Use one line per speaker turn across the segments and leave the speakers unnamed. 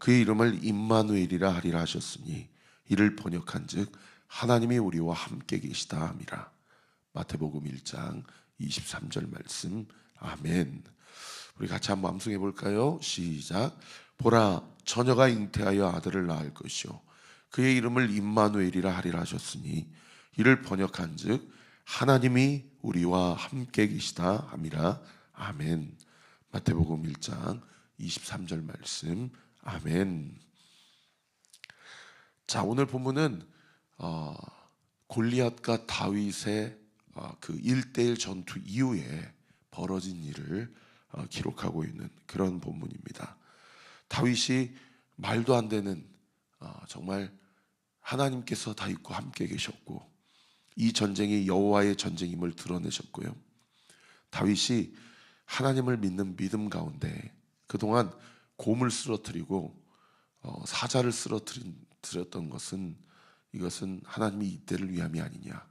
그의 이름을 임마누엘이라 하리라 하셨으니 이를 번역한즉 하나님이 우리와 함께 계시다 함이라. 마태복음 1장 23절 말씀. 아멘. 우리 같이 한번 암송해 볼까요? 시작. 보라, 처녀가 잉태하여 아들을 낳을 것이요 그의 이름을 임마누엘이라 하리라 하셨으니 이를 번역한즉 하나님이 우리와 함께 계시다 함이라. 아멘. 마태복음 1장 23절 말씀. 아멘. 자, 오늘 본문은 골리앗과 다윗의 그 1대1 전투 이후에 벌어진 일을 기록하고 있는 그런 본문입니다. 다윗이 말도 안 되는 정말 하나님께서 다윗과 함께 계셨고 이 전쟁이 여호와의 전쟁임을 드러내셨고요. 다윗이 하나님을 믿는 믿음 가운데 그동안 곰을 쓰러뜨리고 사자를 쓰러뜨렸던 것은 이것은 하나님이 이때를 위함이 아니냐.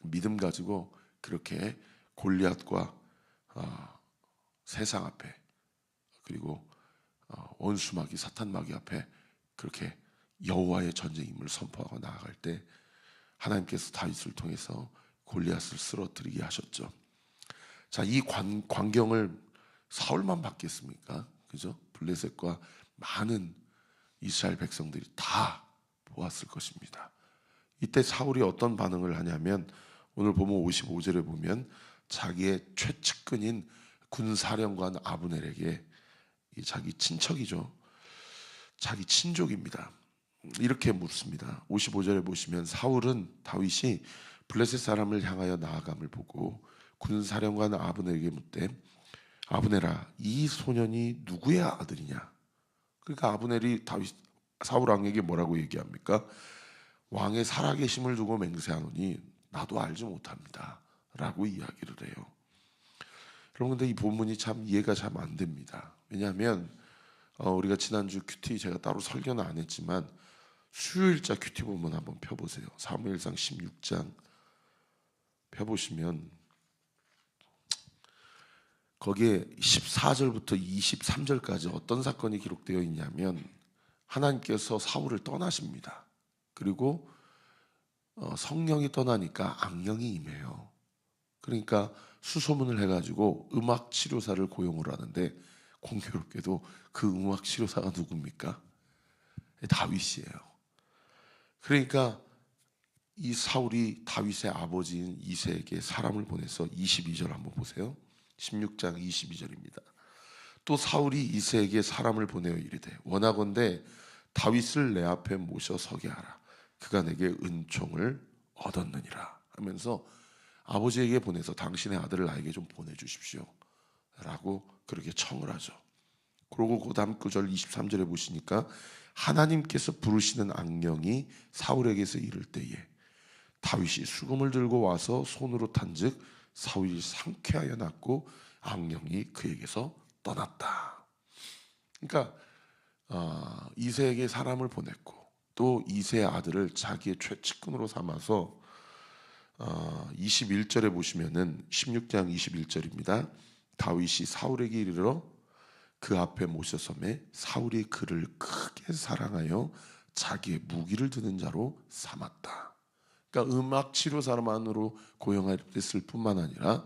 믿음 가지고 그렇게 골리앗과 세상 앞에 그리고 원수마귀 사탄마귀 앞에 그렇게 여호와의 전쟁임을 선포하고 나아갈 때 하나님께서 다윗을 통해서 골리앗을 쓰러뜨리게 하셨죠. 자, 이 광경을 사울만 봤겠습니까? 그죠? 블레셋과 많은 이스라엘 백성들이 다 보았을 것입니다. 이때 사울이 어떤 반응을 하냐면 오늘 보면 55절에 보면 자기의 최측근인 군사령관 아브넬에게 자기 친척이죠. 자기 친족입니다. 이렇게 묻습니다. 55절에 보시면 사울은 다윗이 블레셋 사람을 향하여 나아감을 보고 군사령관 아브넬에게 묻되 아브넬아, 이 소년이 누구의 아들이냐? 그러니까 아브넬이 사울 왕에게 뭐라고 얘기합니까? 왕의 살아계심을 두고 맹세하노니 나도 알지 못합니다 라고 이야기를 해요. 여러분, 근데 이 본문이 참 이해가 잘 안 됩니다. 왜냐하면 우리가 지난주 큐티 제가 따로 설교는 안 했지만 수요일자 큐티 본문 한번 펴보세요. 사무엘상 16장 펴보시면 거기에 14절부터 23절까지 어떤 사건이 기록되어 있냐면 하나님께서 사울을 떠나십니다. 그리고 성령이 떠나니까 악령이 임해요. 그러니까 수소문을 해가지고 음악치료사를 고용을 하는데 공교롭게도 그 음악치료사가 누굽니까? 다윗이에요. 그러니까 이 사울이 다윗의 아버지인 이새에게 사람을 보내서 22절 한번 보세요. 16장 22절입니다. 또 사울이 이새에게 사람을 보내어 이르되 원하건대 다윗을 내 앞에 모셔 서게 하라. 그가 내게 은총을 얻었느니라 하면서 아버지에게 보내서 당신의 아들을 나에게 좀 보내주십시오 라고 그렇게 청을 하죠. 그리고 그 다음 구절 23절에 보시니까 하나님께서 부르시는 악령이 사울에게서 이를 때에 다윗이 수금을 들고 와서 손으로 탄즉 사울이 상쾌하여 났고 악령이 그에게서 떠났다. 그러니까 이새에게 사람을 보냈고 또 이새의 아들을 자기의 최측근으로 삼아서 21절에 보시면은 16장 21절입니다. 다윗이 사울에게 이르러 그 앞에 모셔서매 사울이 그를 크게 사랑하여 자기의 무기를 드는 자로 삼았다. 그러니까 음악 치료사만으로 고용했을 뿐만 아니라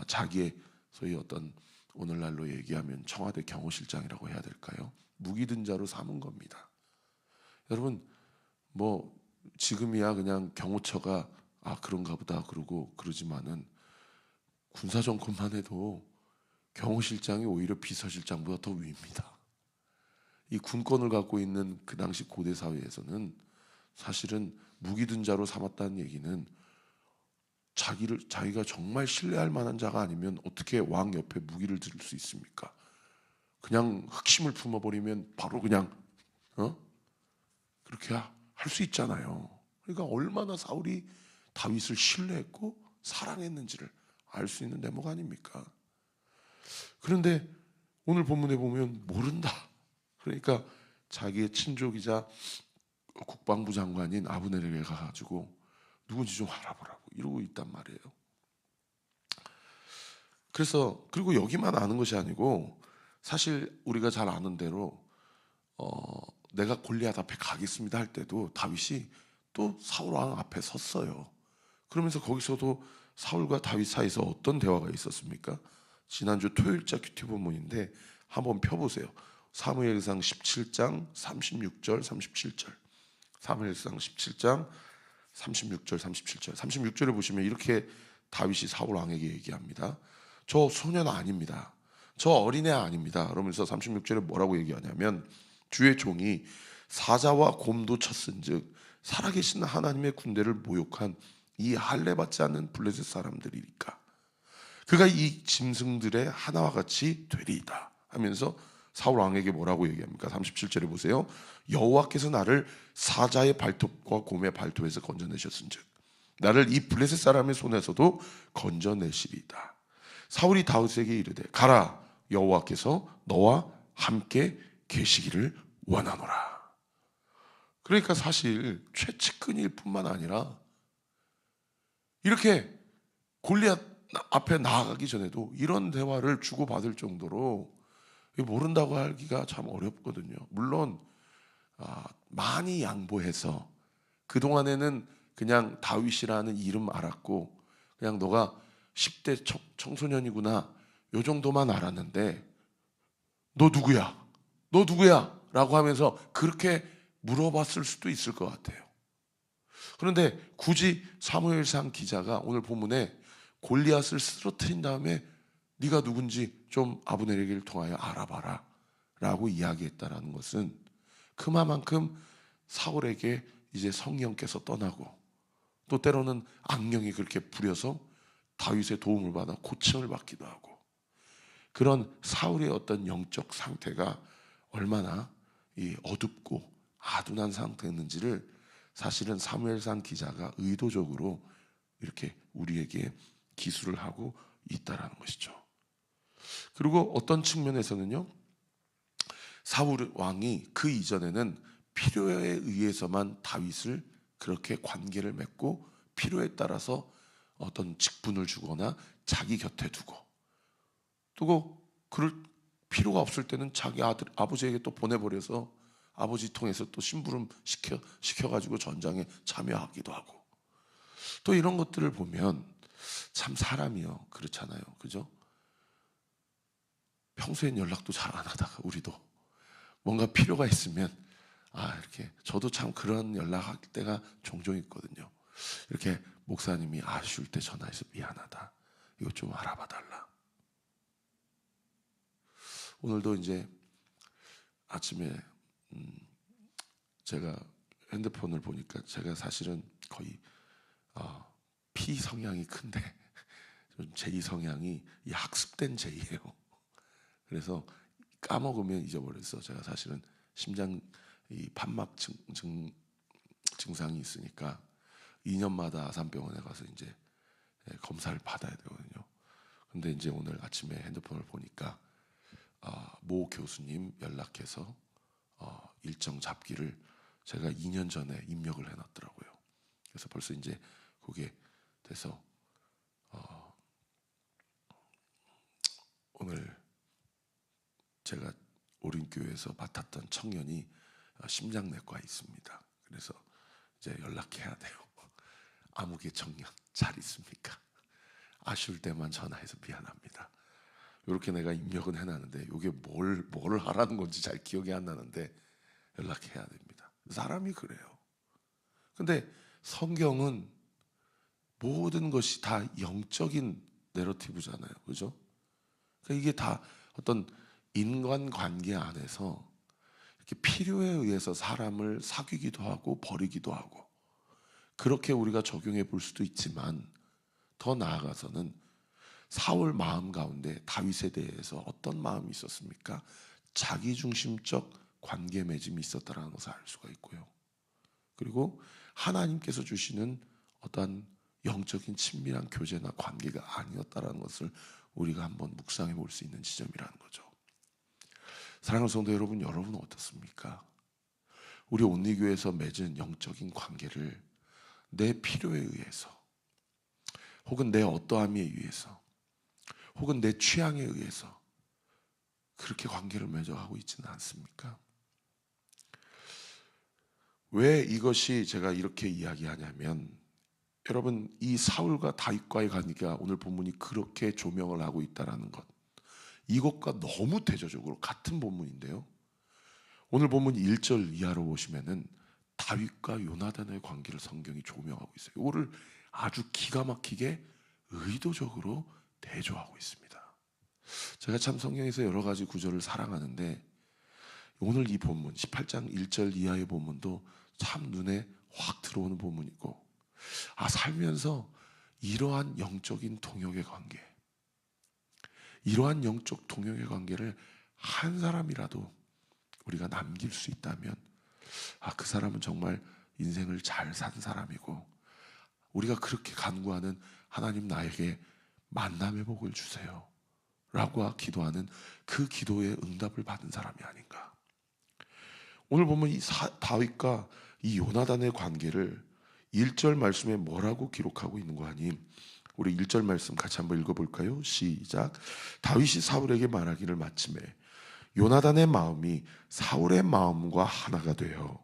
자기의 소위 어떤 오늘날로 얘기하면 청와대 경호실장이라고 해야 될까요? 무기 든 자로 삼은 겁니다. 여러분, 뭐 지금이야 그냥 경호처가 그런가 보다 그러고 그러지만은 군사정권만 해도 경호실장이 오히려 비서실장보다 더 위입니다. 이 군권을 갖고 있는 그 당시 고대 사회에서는 사실은 무기 든 자로 삼았다는 얘기는 자기가 정말 신뢰할 만한 자가 아니면 어떻게 왕 옆에 무기를 들 수 있습니까? 그냥 흑심을 품어버리면 바로 그냥 그렇게 할 수 있잖아요. 그러니까 얼마나 사울이 다윗을 신뢰했고 사랑했는지를 알 수 있는 대목 아닙니까? 그런데 오늘 본문에 보면 모른다. 그러니까 자기의 친족이자 국방부 장관인 아브넬에게 가가지고 누군지 좀 알아보라고 이러고 있단 말이에요. 그래서 그리고 여기만 아는 것이 아니고 사실 우리가 잘 아는 대로 내가 골리앗 앞에 가겠습니다 할 때도 다윗이 또 사울 왕 앞에 섰어요. 그러면서 거기서도 사울과 다윗 사이에서 어떤 대화가 있었습니까? 지난주 토요일자 큐티 본문인데 한번 펴보세요. 사무엘상 17장 36절 37절. 사무엘상 17장 36절 37절. 36절에 보시면 이렇게 다윗이 사울 왕에게 얘기합니다. 저 소년 아닙니다. 저 어린애 아닙니다. 그러면서 36절에 뭐라고 얘기하냐면 주의 종이 사자와 곰도 쳤은즉 살아계신 하나님의 군대를 모욕한 이 할례 받지 않는 블레셋 사람들이니까 그가 이 짐승들의 하나와 같이 되리이다 하면서 사울 왕에게 뭐라고 얘기합니까? 37절에 보세요. 여호와께서 나를 사자의 발톱과 곰의 발톱에서 건져내셨은즉 나를 이 블레셋 사람의 손에서도 건져내시리이다. 사울이 다윗에게 이르되 가라, 여호와께서 너와 함께 계시기를 원하노라. 그러니까 사실 최측근일 뿐만 아니라 이렇게 골리앗 앞에 나아가기 전에도 이런 대화를 주고받을 정도로 모른다고 하기가 참 어렵거든요. 물론 많이 양보해서 그동안에는 그냥 다윗이라는 이름 알았고 그냥 너가 10대 청소년이구나 요 정도만 알았는데 너 누구야? 너 누구야? 라고 하면서 그렇게 물어봤을 수도 있을 것 같아요. 그런데 굳이 사무엘상 기자가 오늘 본문에 골리앗을 쓰러뜨린 다음에 네가 누군지 좀 아브넬에게를 통하여 알아봐라 라고 이야기했다라는 것은 그만큼 사울에게 이제 성령께서 떠나고 또 때로는 악령이 그렇게 부려서 다윗의 도움을 받아 고침을 받기도 하고 그런 사울의 어떤 영적 상태가 얼마나 어둡고 아둔한 상태였는지를 사실은 사무엘상 기자가 의도적으로 이렇게 우리에게 기술을 하고 있다라는 것이죠. 그리고 어떤 측면에서는요, 사울 왕이 그 이전에는 필요에 의해서만 다윗을 그렇게 관계를 맺고 필요에 따라서 어떤 직분을 주거나 자기 곁에 두고 또 그럴 필요가 없을 때는 자기 아버지에게 또 보내버려서 아버지 통해서 또 심부름 시켜가지고 전장에 참여하기도 하고 또 이런 것들을 보면 참 사람이요 그렇잖아요, 그죠? 평소엔 연락도 잘 안 하다가 우리도 뭔가 필요가 있으면 이렇게 저도 참 그런 연락할 때가 종종 있거든요. 이렇게 목사님이 아쉬울 때 전화해서 미안하다, 이거 좀 알아봐 달라. 오늘도 이제 아침에 제가 핸드폰을 보니까 제가 사실은 거의 P 성향이 큰데 J 성향이 이 학습된 J예요. 그래서 까먹으면 잊어버렸어. 제가 사실은 심장 이 판막 증상이 있으니까 2년마다 아산병원에 가서 이제 검사를 받아야 되거든요. 근데 이제 오늘 아침에 핸드폰을 보니까 모 교수님 연락해서 일정 잡기를 제가 2년 전에 입력을 해놨더라고요. 그래서 벌써 이제 그게 돼서 오늘 제가 오린교회에서 맡았던 청년이 심장내과에 있습니다. 그래서 이제 연락해야 돼요. 아무개 청년 잘 있습니까? 아쉬울 때만 전화해서 미안합니다. 이렇게 내가 입력은 해놨는데 이게 뭘 하라는 건지 잘 기억이 안 나는데 연락해야 됩니다. 사람이 그래요. 근데 성경은 모든 것이 다 영적인 내러티브잖아요, 그죠? 그러니까 이게 다 어떤 인간관계 안에서 이렇게 필요에 의해서 사람을 사귀기도 하고 버리기도 하고 그렇게 우리가 적용해 볼 수도 있지만 더 나아가서는 사울 마음 가운데 다윗에 대해서 어떤 마음이 있었습니까? 자기중심적 관계 맺음이 있었다는 것을 알 수가 있고요. 그리고 하나님께서 주시는 어떠한 영적인 친밀한 교제나 관계가 아니었다는 것을 우리가 한번 묵상해 볼 수 있는 지점이라는 거죠. 사랑하는 성도 여러분, 여러분은 어떻습니까? 우리 온리교회에서 맺은 영적인 관계를 내 필요에 의해서 혹은 내 어떠함에 의해서 혹은 내 취향에 의해서 그렇게 관계를 맺어가고 있지는 않습니까? 왜 이것이 제가 이렇게 이야기하냐면, 여러분, 이 사울과 다윗과의 관계가 오늘 본문이 그렇게 조명을 하고 있다는 것, 이것과 너무 대조적으로 같은 본문인데요, 오늘 본문 1절 이하로 보시면은 다윗과 요나단의 관계를 성경이 조명하고 있어요. 이거를 아주 기가 막히게 의도적으로 대조하고 있습니다. 제가 참 성경에서 여러 가지 구절을 사랑하는데, 오늘 이 본문 18장 1절 이하의 본문도 참 눈에 확 들어오는 본문이고, 살면서 이러한 영적인 동역의 관계, 이러한 영적 동역의 관계를 한 사람이라도 우리가 남길 수 있다면, 그 사람은 정말 인생을 잘 산 사람이고, 우리가 그렇게 간구하는 하나님 나에게 만남의 복을 주세요 라고 기도하는 그 기도의 응답을 받은 사람이 아닌가. 오늘 보면 이 다윗과 이 요나단의 관계를 1절 말씀에 뭐라고 기록하고 있는 거 아니? 우리 1절 말씀 같이 한번 읽어볼까요? 시작. 다윗이 사울에게 말하기를 마침에 요나단의 마음이 사울의 마음과 하나가 되어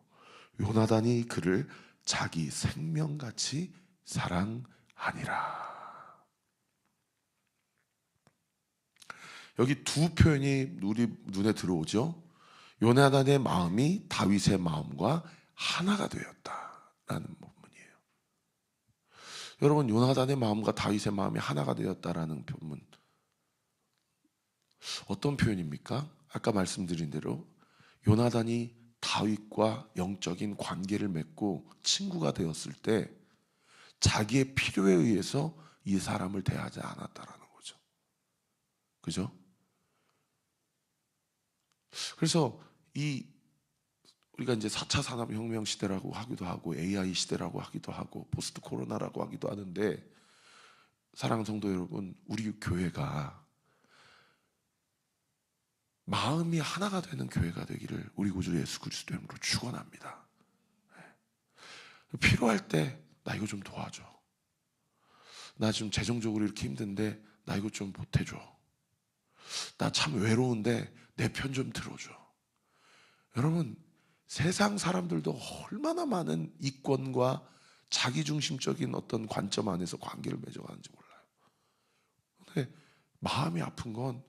요나단이 그를 자기 생명같이 사랑하니라. 여기 두 표현이 우리 눈에 들어오죠. 요나단의 마음이 다윗의 마음과 하나가 되었다라는 본문이에요. 여러분, 요나단의 마음과 다윗의 마음이 하나가 되었다라는 본문, 어떤 표현입니까? 아까 말씀드린 대로 요나단이 다윗과 영적인 관계를 맺고 친구가 되었을 때 자기의 필요에 의해서 이 사람을 대하지 않았다라는 거죠. 그죠? 그래서 우리가 이제 4차 산업혁명 시대라고 하기도 하고 AI 시대라고 하기도 하고 포스트 코로나라고 하기도 하는데, 사랑하는 성도 여러분, 우리 교회가 마음이 하나가 되는 교회가 되기를 우리 구주 예수 그리스도 이름으로 축원합니다. 필요할 때 나 이거 좀 도와줘. 나 지금 재정적으로 이렇게 힘든데 나 이거 좀 보태줘. 나 참 외로운데 내 편 좀 들어줘. 여러분, 세상 사람들도 얼마나 많은 이권과 자기중심적인 어떤 관점 안에서 관계를 맺어가는지 몰라요. 근데 마음이 아픈 건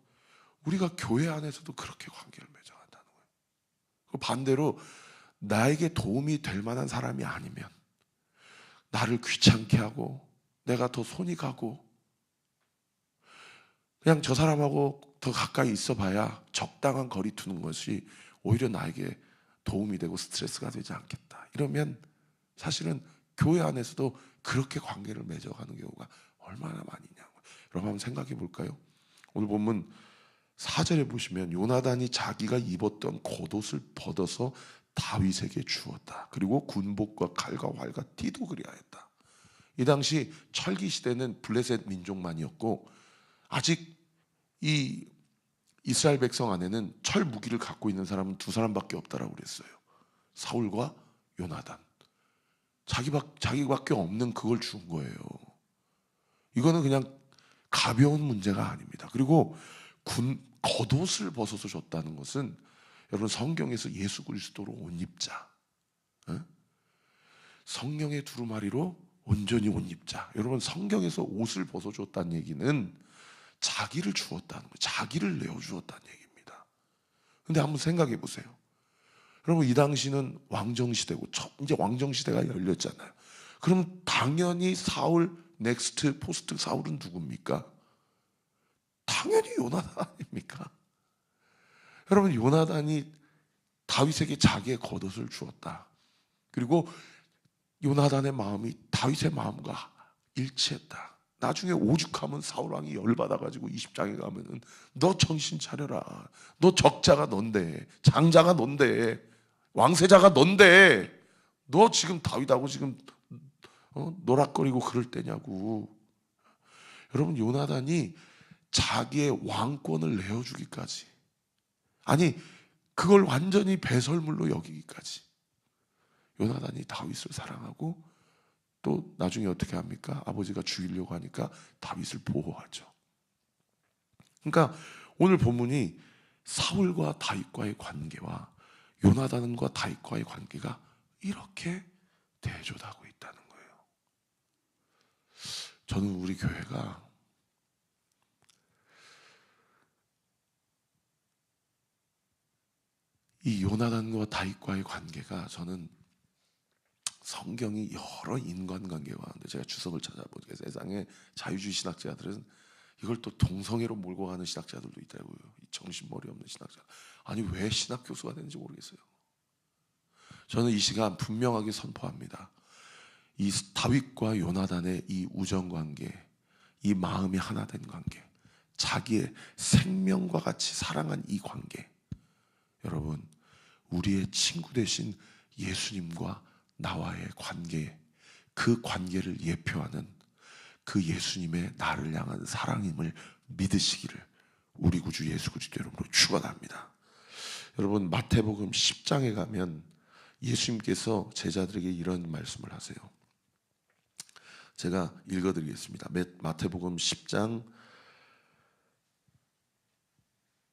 우리가 교회 안에서도 그렇게 관계를 맺어간다는 거예요. 반대로 나에게 도움이 될 만한 사람이 아니면, 나를 귀찮게 하고 내가 더 손이 가고 그냥 저 사람하고 더 가까이 있어 봐야 적당한 거리 두는 것이 오히려 나에게 도움이 되고 스트레스가 되지 않겠다, 이러면 사실은 교회 안에서도 그렇게 관계를 맺어가는 경우가 얼마나 많이 있냐고. 여러분 한번 생각해 볼까요? 오늘 본문 4절에 보시면 요나단이 자기가 입었던 겉옷을 벗어서 다윗에게 주었다. 그리고 군복과 칼과 활과 띠도 그리하였다. 이 당시 철기 시대는 블레셋 민족만이었고, 아직 이 이스라엘 백성 안에는 철 무기를 갖고 있는 사람은 두 사람밖에 없다라고 그랬어요. 사울과 요나단. 자기밖에 없는 그걸 준 거예요. 이거는 그냥 가벼운 문제가 아닙니다. 그리고 겉옷을 벗어서 줬다는 것은, 여러분, 성경에서 예수 그리스도로 옷 입자, 성령의 두루마리로 온전히 옷 입자. 여러분, 성경에서 옷을 벗어줬다는 얘기는 자기를 주었다는 거예요. 자기를 내어주었다는 얘기입니다. 근데 한번 생각해 보세요. 여러분, 이 당시는 왕정시대고 이제 왕정시대가 열렸잖아요. 그럼 당연히 사울, 넥스트, 포스트 사울은 누굽니까? 당연히 요나단 아닙니까? 여러분, 요나단이 다윗에게 자기의 겉옷을 주었다. 그리고 요나단의 마음이 다윗의 마음과 일치했다. 나중에 오죽하면 사울왕이 열받아가지고 20장에 가면은 너 정신 차려라. 너 적자가 넌데, 장자가 넌데, 왕세자가 넌데, 너 지금 다윗하고 지금 노락거리고 그럴 때냐고. 여러분, 요나단이 자기의 왕권을 내어주기까지, 아니 그걸 완전히 배설물로 여기기까지 요나단이 다윗을 사랑하고, 또 나중에 어떻게 합니까? 아버지가 죽이려고 하니까 다윗을 보호하죠. 그러니까 오늘 본문이 사울과 다윗과의 관계와 요나단과 다윗과의 관계가 이렇게 대조하고 있다는 거예요. 저는 우리 교회가 이 요나단과 다윗과의 관계가, 저는 성경이 여러 인간관계가 하는데, 제가 주석을 찾아보니까 세상에 자유주의 신학자들은 이걸 또 동성애로 몰고 가는 신학자들도 있다고요. 이 정신머리 없는 신학자. 아니 왜 신학 교수가 되는지 모르겠어요. 저는 이 시간 분명하게 선포합니다. 이 다윗과 요나단의 이 우정관계, 이 마음이 하나 된 관계, 자기의 생명과 같이 사랑한 이 관계, 여러분 우리의 친구 되신 예수님과 나와의 관계, 그 관계를 예표하는 그 예수님의 나를 향한 사랑임을 믿으시기를 우리 구주 예수 그리스도 이름으로 축원합니다. 여러분 마태복음 10장에 가면 예수님께서 제자들에게 이런 말씀을 하세요. 제가 읽어드리겠습니다. 마태복음 10장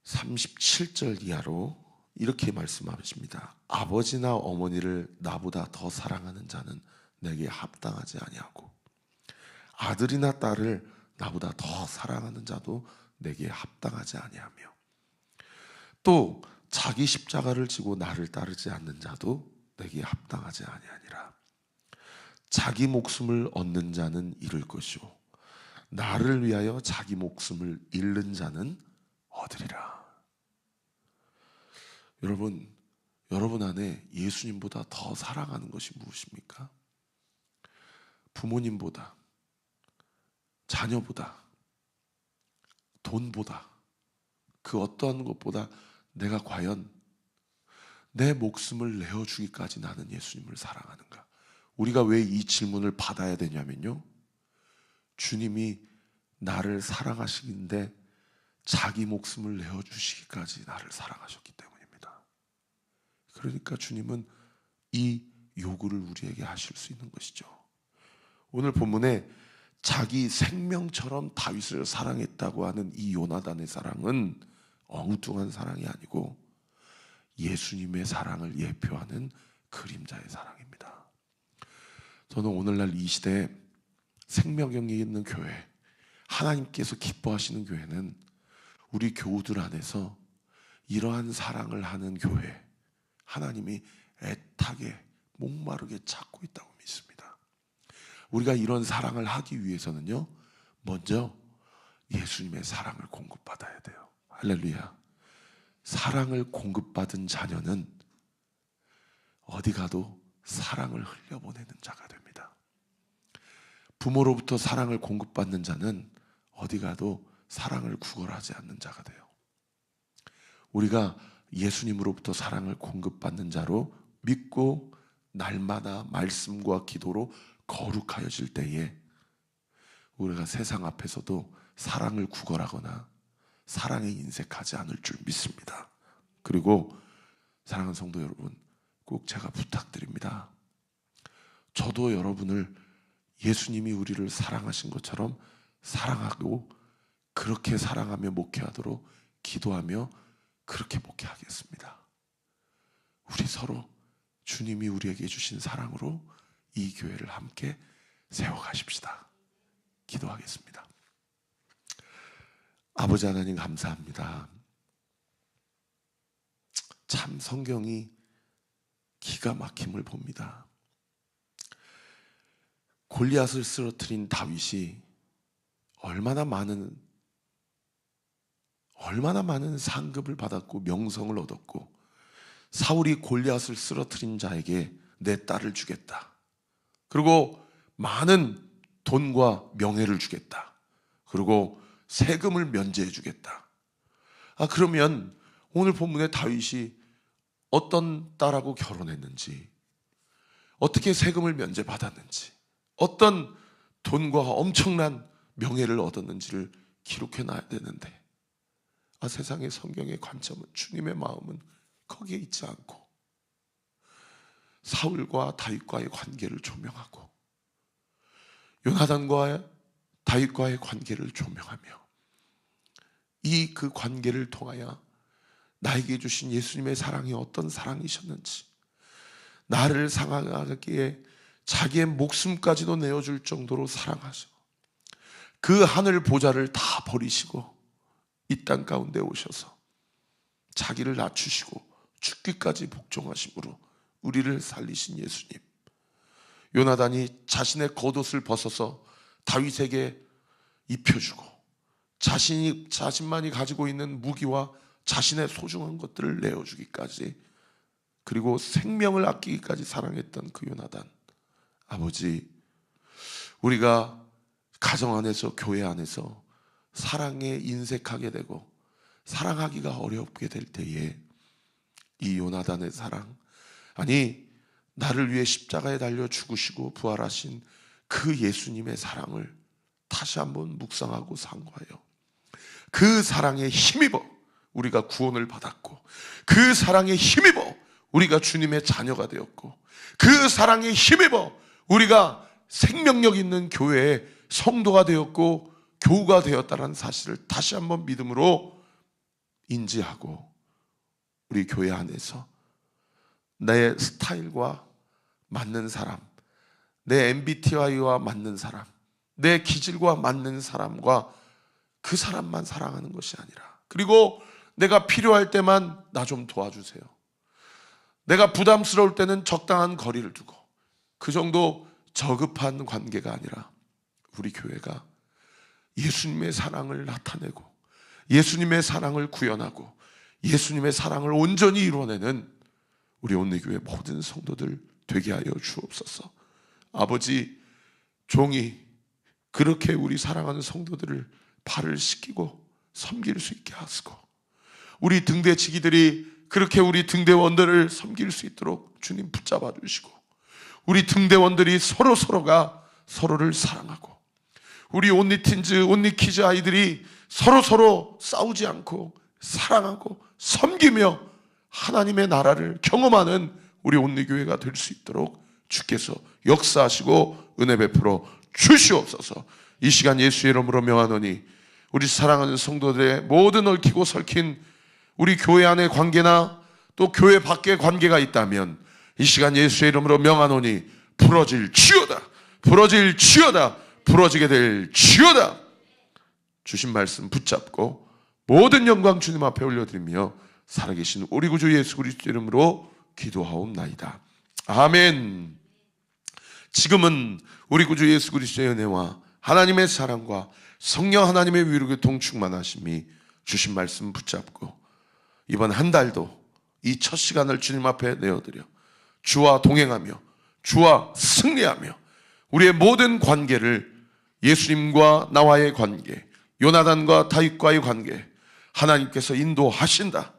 37절 이하로 이렇게 말씀하십니다. 아버지나 어머니를 나보다 더 사랑하는 자는 내게 합당하지 아니하고, 아들이나 딸을 나보다 더 사랑하는 자도 내게 합당하지 아니하며, 또 자기 십자가를 지고 나를 따르지 않는 자도 내게 합당하지 아니하니라. 자기 목숨을 얻는 자는 잃을 것이요 나를 위하여 자기 목숨을 잃는 자는 얻으리라. 여러분 안에 예수님보다 더 사랑하는 것이 무엇입니까? 부모님보다, 자녀보다, 돈보다, 그 어떠한 것보다 내가 과연 내 목숨을 내어주기까지 나는 예수님을 사랑하는가? 우리가 왜 이 질문을 받아야 되냐면요, 주님이 나를 사랑하시는데 자기 목숨을 내어주시기까지 나를 사랑하셨기 때문입니다. 그러니까 주님은 이 요구를 우리에게 하실 수 있는 것이죠. 오늘 본문에 자기 생명처럼 다윗을 사랑했다고 하는 이 요나단의 사랑은 엉뚱한 사랑이 아니고 예수님의 사랑을 예표하는 그림자의 사랑입니다. 저는 오늘날 이 시대에 생명경에 있는 교회, 하나님께서 기뻐하시는 교회는 우리 교우들 안에서 이러한 사랑을 하는 교회, 하나님이 애타게 목마르게 찾고 있다고 믿습니다. 우리가 이런 사랑을 하기 위해서는요, 먼저 예수님의 사랑을 공급받아야 돼요. 할렐루야. 사랑을 공급받은 자녀는 어디 가도 사랑을 흘려보내는 자가 됩니다. 부모로부터 사랑을 공급받는 자는 어디 가도 사랑을 구걸하지 않는 자가 돼요. 우리가 예수님으로부터 사랑을 공급받는 자로 믿고 날마다 말씀과 기도로 거룩하여질 때에 우리가 세상 앞에서도 사랑을 구걸하거나 사랑에 인색하지 않을 줄 믿습니다. 그리고 사랑하는 성도 여러분, 꼭 제가 부탁드립니다. 저도 여러분을 예수님이 우리를 사랑하신 것처럼 사랑하고 그렇게 사랑하며 목회하도록 기도하며 그렇게 목회하겠습니다. 우리 서로 주님이 우리에게 주신 사랑으로 이 교회를 함께 세워가십시다. 기도하겠습니다. 아버지 하나님 감사합니다. 참 성경이 기가 막힘을 봅니다. 골리앗을 쓰러뜨린 다윗이 얼마나 많은 상급을 받았고 명성을 얻었고, 사울이 골리앗을 쓰러뜨린 자에게 내 딸을 주겠다, 그리고 많은 돈과 명예를 주겠다, 그리고 세금을 면제해 주겠다. 그러면 오늘 본문에 다윗이 어떤 딸하고 결혼했는지, 어떻게 세금을 면제받았는지, 어떤 돈과 엄청난 명예를 얻었는지를 기록해 놔야 되는데, 세상의 성경의 관점은, 주님의 마음은 거기에 있지 않고 사울과 다윗과의 관계를 조명하고 요나단과 다윗과의 관계를 조명하며 그 관계를 통하여 나에게 주신 예수님의 사랑이 어떤 사랑이셨는지, 나를 사랑하기에 자기의 목숨까지도 내어줄 정도로 사랑하셔 그 하늘 보좌를 다 버리시고 이 땅 가운데 오셔서 자기를 낮추시고 죽기까지 복종하심으로 우리를 살리신 예수님. 요나단이 자신의 겉옷을 벗어서 다윗에게 입혀주고 자신만이 가지고 있는 무기와 자신의 소중한 것들을 내어주기까지, 그리고 생명을 아끼기까지 사랑했던 그 요나단. 아버지, 우리가 가정 안에서, 교회 안에서 사랑에 인색하게 되고 사랑하기가 어렵게 될 때에 이 요나단의 사랑, 아니 나를 위해 십자가에 달려 죽으시고 부활하신 그 예수님의 사랑을 다시 한번 묵상하고 상고하여 그 사랑에 힘입어 우리가 구원을 받았고, 그 사랑에 힘입어 우리가 주님의 자녀가 되었고, 그 사랑에 힘입어 우리가 생명력 있는 교회의 성도가 되었고 교우가 되었다는 사실을 다시 한번 믿음으로 인지하고, 우리 교회 안에서 내 스타일과 맞는 사람, 내 MBTI와 맞는 사람, 내 기질과 맞는 사람과 그 사람만 사랑하는 것이 아니라, 그리고 내가 필요할 때만 나 좀 도와주세요, 내가 부담스러울 때는 적당한 거리를 두고, 그 정도 저급한 관계가 아니라 우리 교회가 예수님의 사랑을 나타내고 예수님의 사랑을 구현하고 예수님의 사랑을 온전히 이루어내는 우리 온리교회 모든 성도들 되게 하여 주옵소서. 아버지, 종이 그렇게 우리 사랑하는 성도들을 발을 씻기고 섬길 수 있게 하시고, 우리 등대치기들이 그렇게 우리 등대원들을 섬길 수 있도록 주님 붙잡아 주시고, 우리 등대원들이 서로가 서로를 사랑하고, 우리 온리틴즈, 온리키즈 아이들이 서로 싸우지 않고 사랑하고 섬기며 하나님의 나라를 경험하는 우리 온리교회가 될 수 있도록 주께서 역사하시고 은혜 베풀어 주시옵소서. 이 시간 예수의 이름으로 명하노니 우리 사랑하는 성도들의 모든 얽히고 설킨 우리 교회 안의 관계나 또 교회 밖의 관계가 있다면 이 시간 예수의 이름으로 명하노니 부러질지어다, 부러질지어다, 부러지게 될지어다. 주신 말씀 붙잡고 모든 영광 주님 앞에 올려드리며 살아계신 우리 구주 예수 그리스도 이름으로 기도하옵나이다. 아멘. 지금은 우리 구주 예수 그리스도의 은혜와 하나님의 사랑과 성령 하나님의 위로교통 충만하심이 주신 말씀 붙잡고 이번 한 달도 이 첫 시간을 주님 앞에 내어드려 주와 동행하며 주와 승리하며 우리의 모든 관계를, 예수님과 나와의 관계, 요나단과 다윗과의 관계, 하나님께서 인도하신다,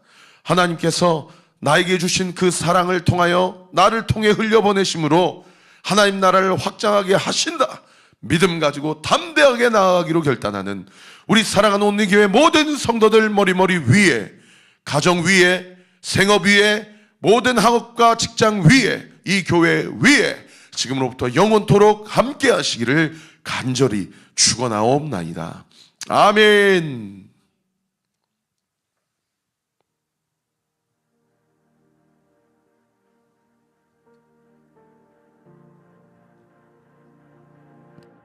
하나님께서 나에게 주신 그 사랑을 통하여 나를 통해 흘려보내심으로 하나님 나라를 확장하게 하신다, 믿음 가지고 담대하게 나아가기로 결단하는 우리 사랑하는 온리교회 모든 성도들 머리 위에, 가정 위에, 생업 위에, 모든 학업과 직장 위에, 이 교회 위에 지금으로부터 영원토록 함께 하시기를 간절히 축원하옵나이다. 아멘.